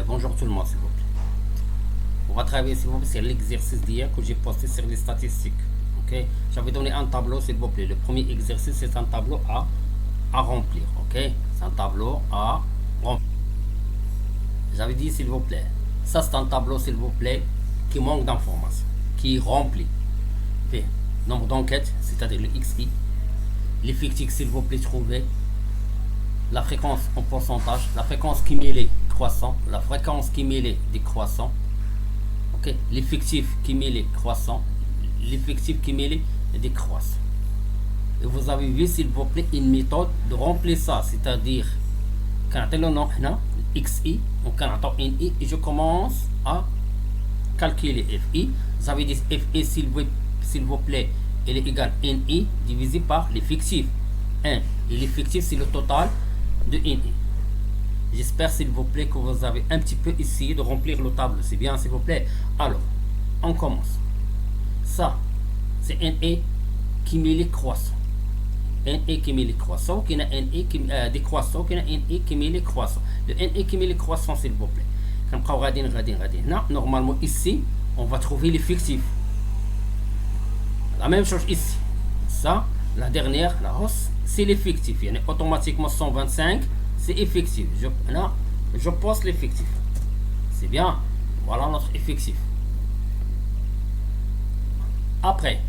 Bonjour tout le monde, s'il vous plaît. On va travailler, s'il vous plaît, sur l'exercice d'hier que j'ai posté sur les statistiques. Ok, j'avais donné un tableau, s'il vous plaît. Le premier exercice, c'est un tableau à remplir. Ok, c'est un tableau à remplir. J'avais dit, s'il vous plaît, ça c'est un tableau, s'il vous plaît, qui manque d'informations, qui est rempli. P, nombre d'enquêtes, c'est-à-dire le XI. L'effectif, s'il vous plaît, trouvé. La fréquence en pourcentage, la fréquence cumulée croissant, la fréquence cumulée décroissant, ok, l'effectif cumulé croissant, l'effectif cumulé décroissant. Et vous avez vu, s'il vous plaît, une méthode de remplir ça, c'est-à-dire quand le nom XI, ou quand NI, et je commence à calculer FI. Vous avez dit FI, s'il vous plaît, il est égal à NI divisé par l'effectif 1. Et l'effectif, c'est le total de NI. J'espère, s'il vous plaît, que vous avez un petit peu essayé de remplir le tableau. C'est bien, s'il vous plaît. Alors, on commence. Ça, c'est NI cumulé croissant. NI cumulé croissant, qui a NI décroissant, qui a NI cumulé croissant. Le NI cumulé croissant, s'il vous plaît. Quand on regarde, normalement, ici, on va trouver l'effectif. La même chose ici. Ça, la dernière, la hausse, c'est l'effectif. Il y a automatiquement 125, c'est effectif. Je pose l'effectif. C'est bien. Voilà notre effectif. Après,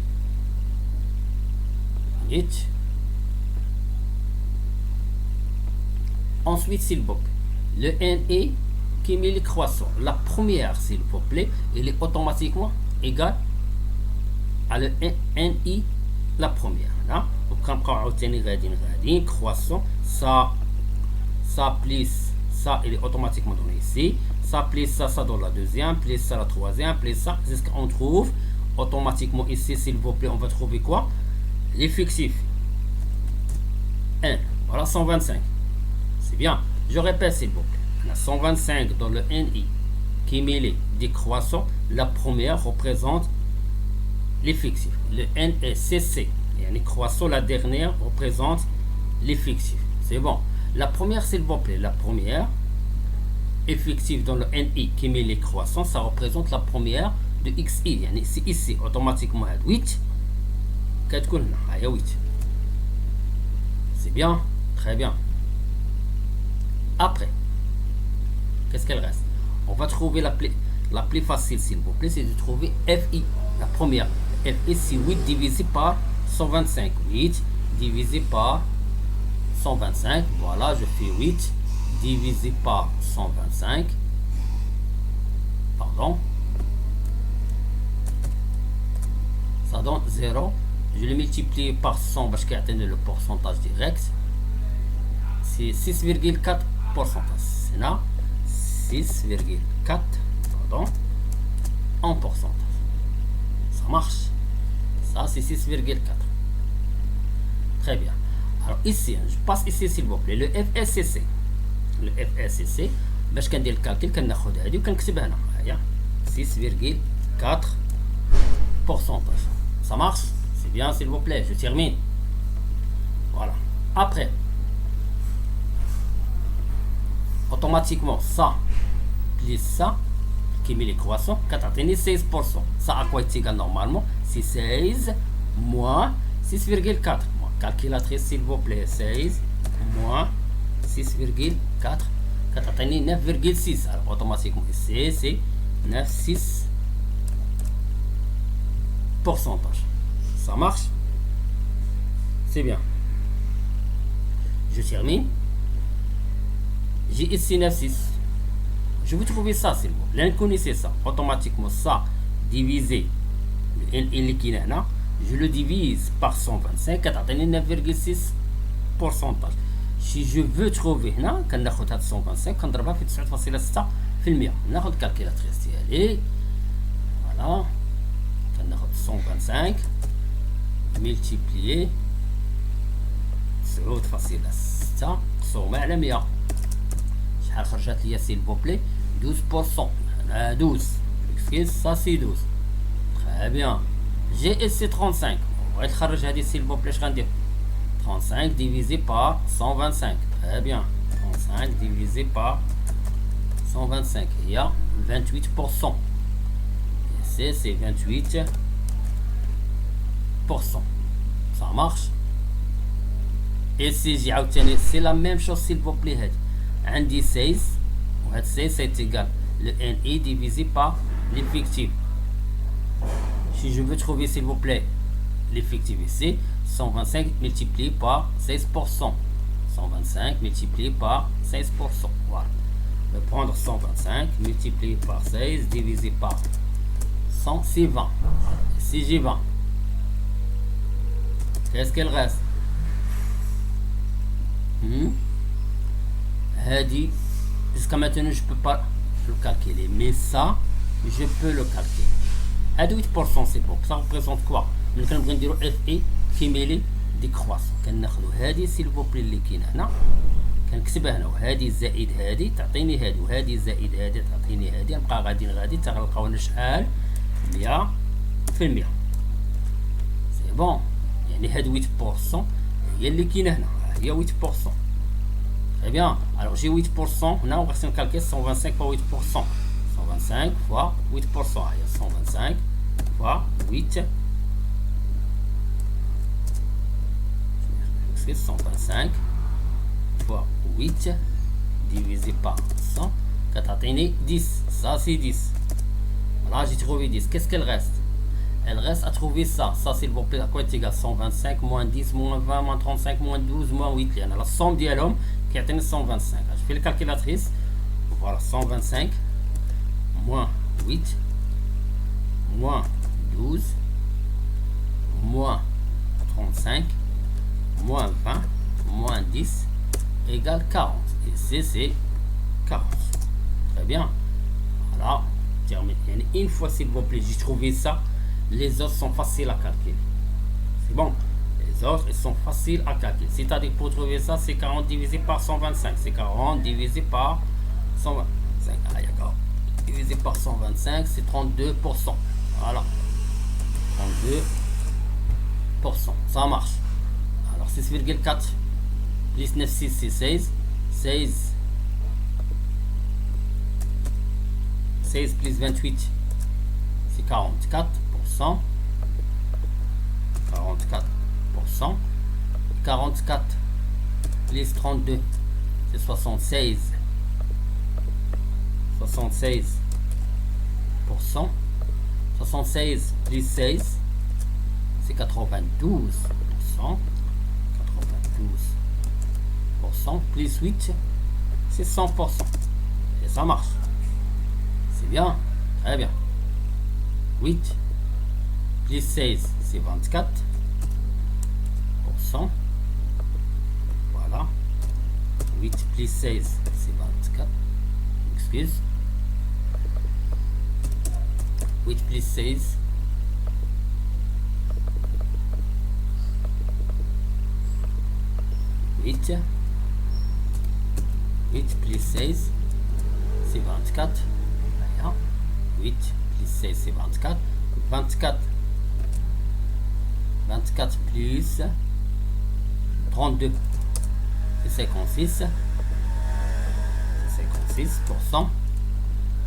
ensuite, s'il vous plaît, le NI cumulé croissant, la première, s'il vous plaît, il est automatiquement égal à le NI, la première. Là. Donc, quand on a croissant, ça plus ça, il est automatiquement donné ici. Ça plus ça dans la deuxième, plus ça la troisième, plus ça, c'est ce qu'on trouve automatiquement ici, s'il vous plaît. On va trouver quoi? L'effectif 1. Voilà 125. C'est bien. Je répète, s'il vous plaît. La 125 dans le NI cumulé décroissant, la première représente l'effectif. Le NSCC, et croissant, la dernière représente l'effectif. C'est bon. La première, s'il vous plaît, la première effectif dans le NI cumulé croissant, ça représente la première de XI. C'est ici, automatiquement, 8. 8. C'est bien, très bien. Après, qu'est-ce qu'elle reste? On va trouver la plus facile, s'il vous plaît, c'est de trouver FI. La première, FI, c'est 8 divisé par 125. 8 divisé par 125. Voilà, je fais 8 divisé par 125. Pardon. Ça donne 0. Je le multiplie par 100 parce qu'il atteint le pourcentage direct. C'est 6,4%. C'est là 6,4, pardon, en pourcentage. Ça marche. Ça, c'est 6,4. Très bien. Alors ici, je passe ici, s'il vous plaît, le FSCC. Le FSCC, باش كندير الكالكول كناخذ هذه وكنكتبها هنا. هيا 6,4 pourcentage. Ça marche? C'est bien, s'il vous plaît. Je termine. Voilà. Après, automatiquement, ça plus ça, cumulé croissant, 96%. Ça à quoi est égal normalement? C'est 16 moins 6,4. Calculatrice, s'il vous plaît. 16 moins 6,4. 9,6. Alors, automatiquement, ici, c'est 9,6 pourcentage. Ça marche? C'est bien. Je termine. J'ai ici 9,6. Je vais trouver ça, s'il vous plaît. Connaissez ça. Automatiquement, ça divisé le je le divise par 125, 9,6 pourcentage. Si je veux trouver هنا كناخذ هاد 125 كنضربها في 9.6%. ناخذ calculatrice ديالي. Voilà. كناخذ 125 multiplié 9.6 قسومة على 100. شحال خرجت ليا, s'il vous plaît? 12%. 12. Ça c'est 12. Très bien. J'ai ici 35. On va être هذه, s'il vous plaît, je vais dire 35 divisé par 125. Très bien. 35 divisé par 125. Il y a 28%. Et c'est 28%. Ça marche. Et si j'ai obtenu, c'est la même chose s'il vous plaît. عندي 16 وهاد 16 c'est égal le NI divisé par l'effectif. Si je veux trouver s'il vous plaît l'effectif ici, 125 multiplié par 16%. 125 multiplié par 16%. Voilà. Je vais prendre 125 multiplié par 16 divisé par 100, c'est 20. Si j'ai 20, qu'est-ce qu'elle reste? Jusqu'à maintenant, je ne peux pas le calculer. Mais ça, je peux le calculer. 8%, c'est bon. Ça représente quoi? Nous allons dire FI qui mêle décroissant. كناخذوا هذه s'il vous plaît اللي كاين هنا كنكتبها هنا وهذه زائد هذه تعطيني هذه وهذه زائد هذه تعطيني هذه نبقى غادي تغلقوا لنا شحال 100%. سي بون يعني هاد 8% هي اللي كاينه هنا هي 8%. Très bien. Alors j'ai 8%. Là on va se calculer 125 fois 8%. 125 fois 8%. 125 fois 8. 125 fois 8 divisé par 100. 10. Ça c'est 10. Voilà, j'ai trouvé 10. Qu'est-ce qu'elle reste? Elle reste à trouver ça. Ça s'il vous plaît, à quoi est égal? 125 moins 10 moins 20 moins 35 moins 12 moins 8. Il y en a la somme d'homme qui atteint 125. Je fais la calculatrice. Voilà, 125 moins 8 moins 12 moins 35 moins 20 moins 10 égale 40. Et c'est 40. Très bien. Voilà. Une fois s'il vous plaît, j'ai trouvé ça. Les autres sont faciles à calculer. C'est bon. Les autres, ils sont faciles à calculer. C'est-à-dire pour trouver ça, c'est 40 divisé par 125. C'est 40 divisé par 125. Ah, d'accord. Divisé par 125, c'est 32%. Voilà. 32%. Ça marche. Alors 6,4 plus 9,6 c'est 16. 16 plus 28 c'est 44%. 44 plus 32 c'est 76. 76 plus 16 c'est 92%. 92% plus 8 c'est 100%. Et ça marche. C'est bien. Très bien. 8 plus 16 c'est 24%. Voilà. 8 plus 16 c'est 24. Excuse. 8 plus 16 8 plus 16 c'est 24. 8 plus 16 c'est 24. 24 plus 32 c'est 56. C'est 56%.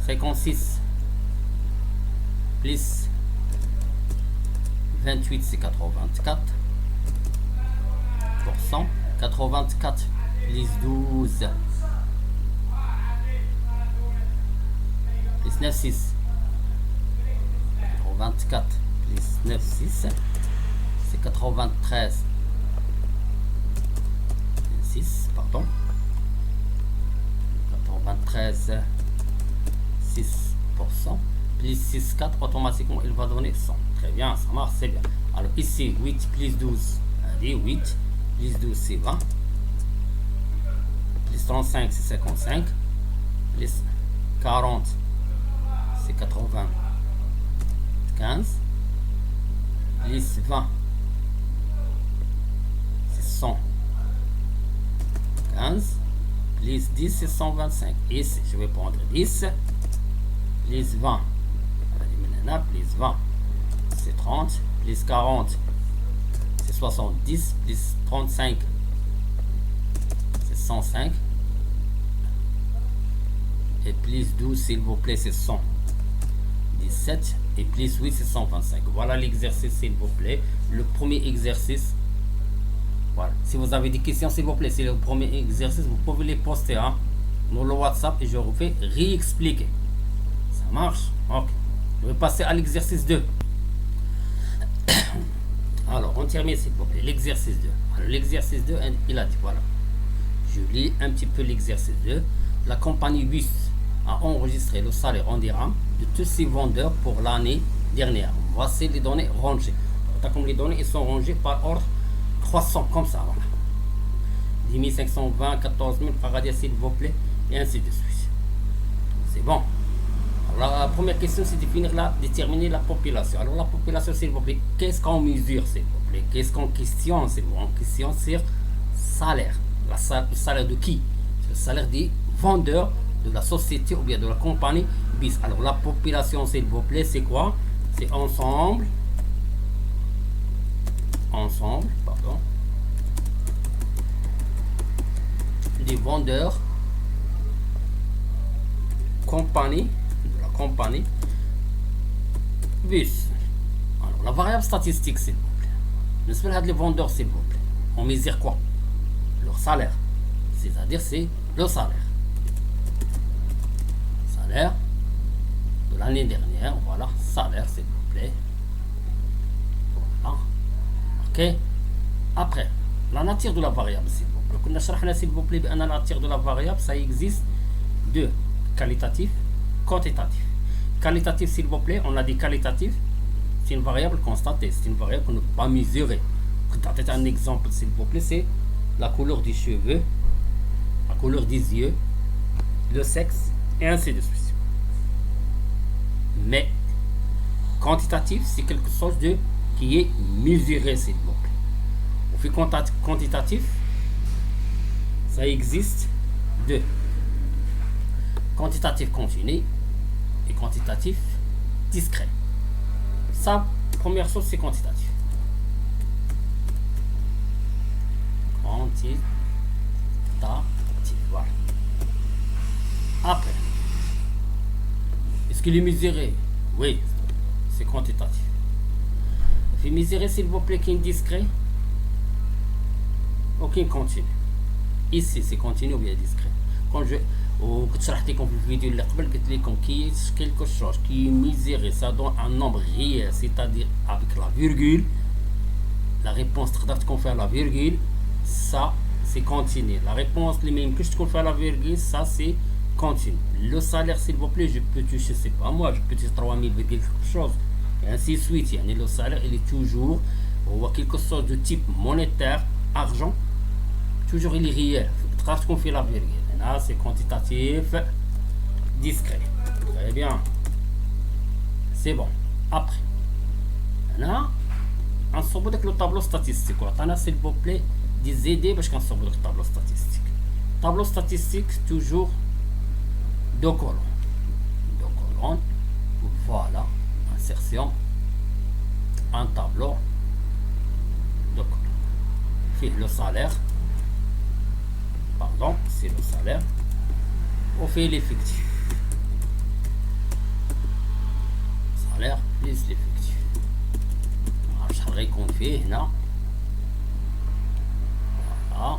56 plus 28 c'est 84%. 84 plus 12 plus 9,6. 84 plus 9,6 c'est 93. 6 pardon. 93 6% plus 6 4 automatiquement il va donner 100. Très bien, ça marche, c'est bien. Alors ici 8 plus 12 allez 8 plus 12 c'est 20 plus 35 c'est 55 plus 40 c'est 95 plus 20 c'est 115 plus 10 c'est 125. Ici je vais prendre 10 plus 20 plus 20 c'est 30 plus 40 c'est 70 plus 35 c'est 105 et et plus 12 s'il vous plaît c'est 117 et plus 8 c'est 125. Voilà l'exercice s'il vous plaît, le premier exercice. Voilà, si vous avez des questions s'il vous plaît, c'est le premier exercice, vous pouvez les poster hein, dans le WhatsApp et je vous fais réexpliquer. Ça marche? Ok, je vais passer à l'exercice 2. Alors on termine s'il vous plaît, l'exercice 2. Alors l'exercice 2, il a dit voilà. Je lis un petit peu l'exercice 2. La compagnie Bus a enregistré le salaire en dirhams de tous ses vendeurs pour l'année dernière. Voici les données rangées. Comme les données ils sont rangées par ordre croissant comme ça. Voilà. 10 520, 14 000, paradis s'il vous plaît, et ainsi de suite. C'est bon. Alors, la première question c'est déterminer la population. Alors la population s'il vous plaît, qu'est-ce qu'on mesure s'il vous plaît? Qu'est-ce qu'on questionne s'il vous plaît? On questionne sur salaire. Le salaire de qui? Le salaire des vendeurs de la société ou bien de la compagnie BIS. Alors la population s'il vous plaît c'est quoi? C'est ensemble pardon, des vendeurs compagnie de la compagnie BIS. Alors la variable statistique s'il vous plaît, j'espère les vendeurs s'il vous plaît, on mesure quoi? Leur salaire, c'est-à-dire c'est le salaire de l'année dernière. Voilà, salaire s'il vous plaît. Voilà, ok. Après la nature de la variable s'il vous plaît, كنا شرحنا s'il vous plaît بأن la nature de la variable ça existe de qualitatif, quantitatif. Qualitatif s'il vous plaît, on a dit qualitatif, c'est une variable constatée, c'est une variable qu'on ne peut pas mesurer. Peut-être un exemple s'il vous plaît, c'est la couleur des cheveux, la couleur des yeux, le sexe, et ainsi de suite. Mais quantitatif, c'est quelque chose de qui est mesuré, s'il vous plaît. Au fait quantitatif, ça existe deux. Quantitatif continu et quantitatif discret. Ça, première chose, c'est quantitatif. Quantitatif, voilà. Après, est-ce qu'il est mesuré? Oui, c'est quantitatif. Il fait mesurer s'il vous plaît qu'il est discret. Aucun continu. Ici c'est continu ou bien discret. Quand je كنت شرحت لكم في الفيديو اللي قبل قلت لكم كي quelque chose qui est mesuré ça donne un nombre réel, c'est-à-dire avec la virgule. La réponse تقدر تكون فيها la virgule, ça c'est continu. La réponse اللي ما يمكنش تكون فيها la virgule, ça c'est continu. Le salaire s'il vous plaît, je peux toucher, c'est pas moi, je peux toucher 3000 quelque chose et ainsi de suite. يعني le salaire il est toujours quelque chose de type monétaire, argent, toujours il est réel. تقدر تكون فيه la virgule. Là, c'est quantitatif discret. Très bien. C'est bon. Après, là, on s'en fout le tableau statistique. On a s'il vous plaît des idées parce qu'on s'en fout le tableau statistique. Tableau statistique, toujours deux colonnes. Deux colonnes. Voilà. Insertion. Un tableau. Deux colonnes. Fait le salaire. Pardon, c'est le salaire. On fait l'effectif. Salaire plus l'effectif. Je voudrais qu'on fait là. Voilà.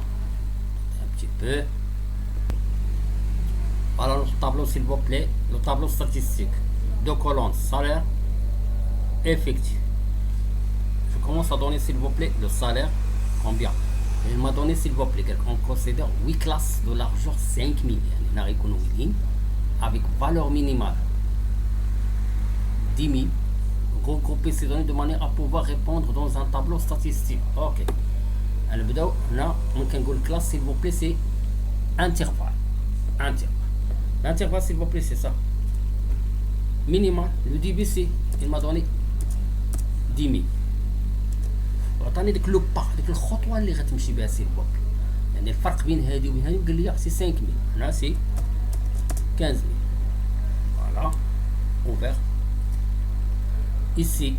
Un petit peu. Voilà le tableau s'il vous plaît. Le tableau statistique. Deux colonnes, salaire, effectif. Je commence à donner s'il vous plaît le salaire. Combien? Il m'a donné s'il vous plaît, on considère 8 classes de l'argent 5000 avec valeur minimale 10 000. Regrouper ces données de manière à pouvoir répondre dans un tableau statistique. Ok. Alors, là, on peut dire classe s'il vous plaît, c'est intervalle. L'intervalle s'il vous plaît, c'est ça. Minimal, le début c'est, il m'a donné 10 000. عطاني ديك لو با ديك الخطوه اللي غتمشي بها سي بوب. يعني الفرق بين هذه وبين هذه قال لي سي 5000 هنا سي 15000. فوالا اوفر. ايسي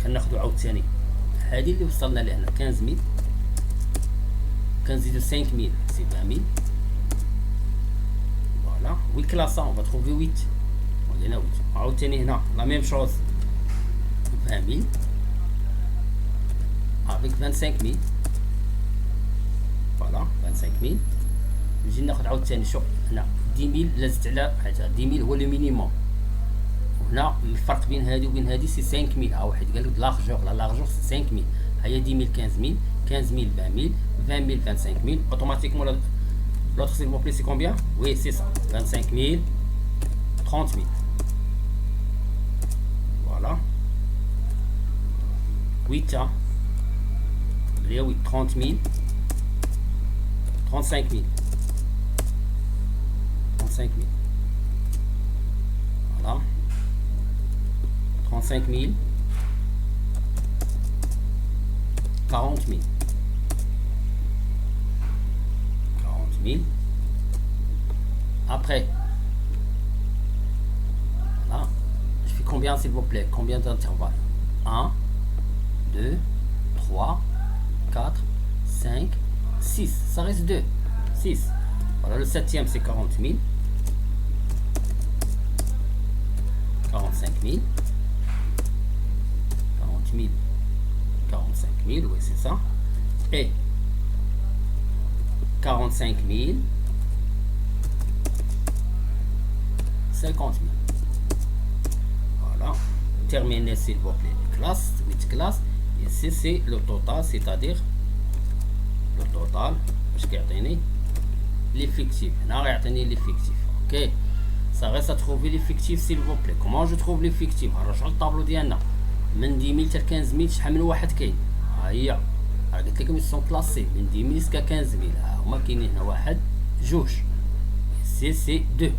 كناخذوا عاوتاني هذه اللي وصلنا لهنا 15000 كنزيدو 5000 سي 20000. Voilà, 8 classes, on va trouver 8. On est là 8. On va obtenir la même chose. 20 000 avec 25 000. Voilà 25 000. نجي ناخذ عاوتاني شوف هنا 10 000 لازت على 10 000 هو لو مينيموم. وهنا الفرق بين هذه وبين هذه سي 5 000. ها واحد قال لك لارجور لا لارجور سي 5 000. هي 10 000 15 000 15 000 20 000 20 000 25 000. Automatiquement l'autre s'il vous plaît c'est combien? Oui c'est ça 25 000 30 000. Voilà 8 hein. 8 30 000 35 000 35 000. Voilà 35 000 40 000 40 000. Après voilà, je fais combien s'il vous plaît? Combien d'intervalles? 1 2 3 4 5 6. Ça reste 2 6. Voilà, le septième c'est 40 000 45 000 40 000 45 000, oui c'est ça. Et 45 000 50 000. Voilà, terminez s'il vous plaît les classes, 8 classes. Ici c'est le total, c'est-à-dire le total باش كيعطيني l'effectif. هنا غيعطيني l'effectif. Ok, ça reste à trouver l'effectif s'il vous plaît. Comment je trouve l'effectif? غنرجعو للطابلو ديالنا من 10 000 حتى 15 000. شحال من واحد كاين؟ ها هي قلت لكم سون كلاسي من 10 000 حتى 15 000. ها هما كاينين هنا واحد جوج سي 2.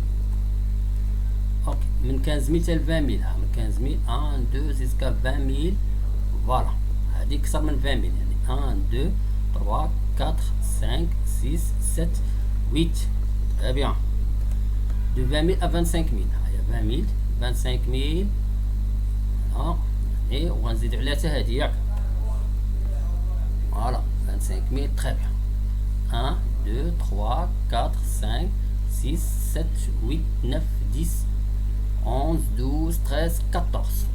اوكي من 15 000 حتى 20 000. ها من 15 000 1 2 jusqu'à 20 000. فوالا هذه اكثر من 20 000 يعني 1 2 3 4 5 6 7 8. Très bien. De 20 000 à 25 000. Il y a 20 000 25 000. Voilà. Et on va نزيد عليها حتى هذه ياك. Voilà 25 000. Très bien. 1 2 3 4 5 6 7 8 9 10 11 12 13 14.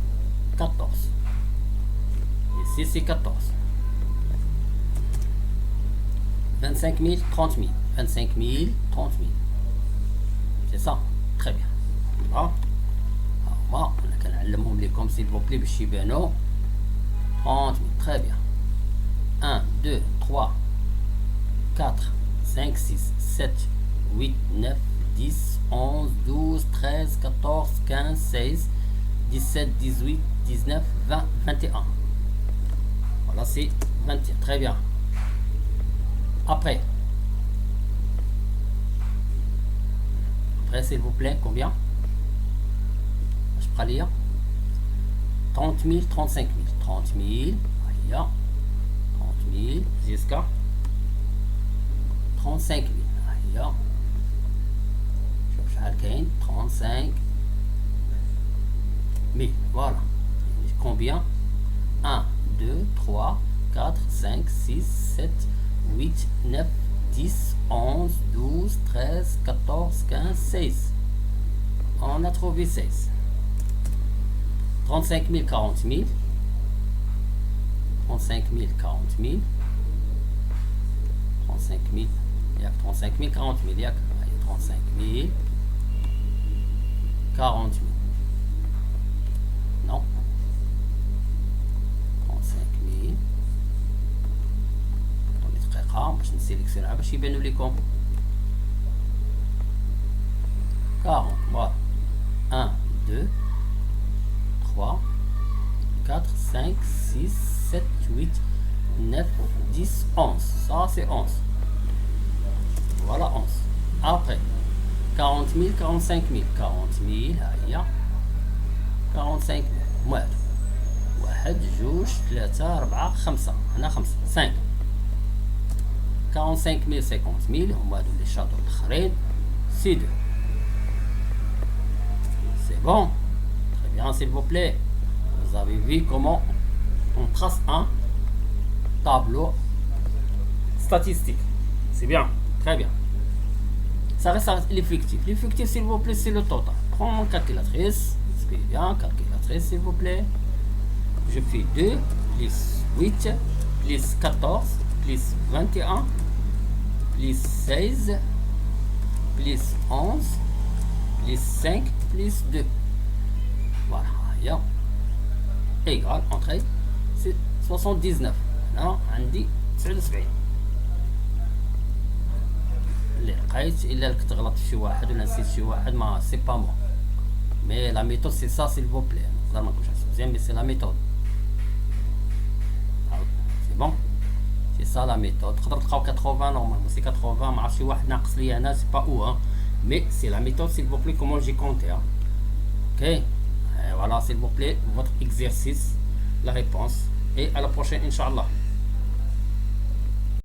14. Ici c'est 14. 25 000 30 000. 25 000 30 000. C'est ça. Très bien. Voilà. هما انا كنعلمهم لكم s'il vous plaît باش يبانو. 30 000. Très bien. 1 2 3 4 5 6 7 8 9 10 11 12 13 14 15 16 17 18 19 20 21. Voilà, c'est 21. Très bien. Après, s'il vous plaît, combien? Je peux lire. 30 000, 35 000. 30 000, aïe, 30 000, jusqu'à 35 000. Aïe, je vais 35 000. Voilà. Combien? 1, 2, 3, 4, 5, 6, 7, 8, 9, 10, 11, 12, 13, 14, 15, 16. On a trouvé 16. 35 000, 40 000. 35 000, 40 000. 35 000. Il y a 35 000, 40 000. Il y a 35 000, 40 000. Non. 35 000. باش نسيليكسيونها باش يبانو لكم 40. Voilà. 1 2 3 4 5 6 7 8 9 10 11. Ça c'est 11. Voilà 11. Après 40 000 45 000. 40 000 هيا 45 000. واحد واحد جوج ثلاثة أربعة خمسة. هنا خمسة 5. 45 000 50 000 هما هادو لي شاطو الاخرين سي 2. C'est bon. Très bien s'il vous plaît. Vous avez vu comment on trace un tableau statistique. C'est bien. Très bien. Ça reste l'effectif. L'effectif, s'il vous plaît, c'est le total. Prends mon calculatrice. Suivez bien, calculatrice, s'il vous plaît. Je fais 2 plus 8 plus 14 plus 21 plus 16 plus 11 plus 5 plus 2. Voilà. Égal, entrée, c'est 79. Là, on dit 79. اللي لقيت الا راك تغلط في شي واحد ولا نسيت شي واحد ما سي با مو مي لا ميثود سي سا سيل فو بلي نقدر ما نكونش مزيان مي سي لا ميثود سي بون سي سا لا ميثود تقدر تلقاو 80 نورمالمون سي 80 ما عرفت شي واحد ناقص لي انا سي با او مي سي لا ميثود سيل فو بلي كومون جي كونتي اوكي voilà s'il vous plaît votre exercice la réponse et à la prochaine inchallah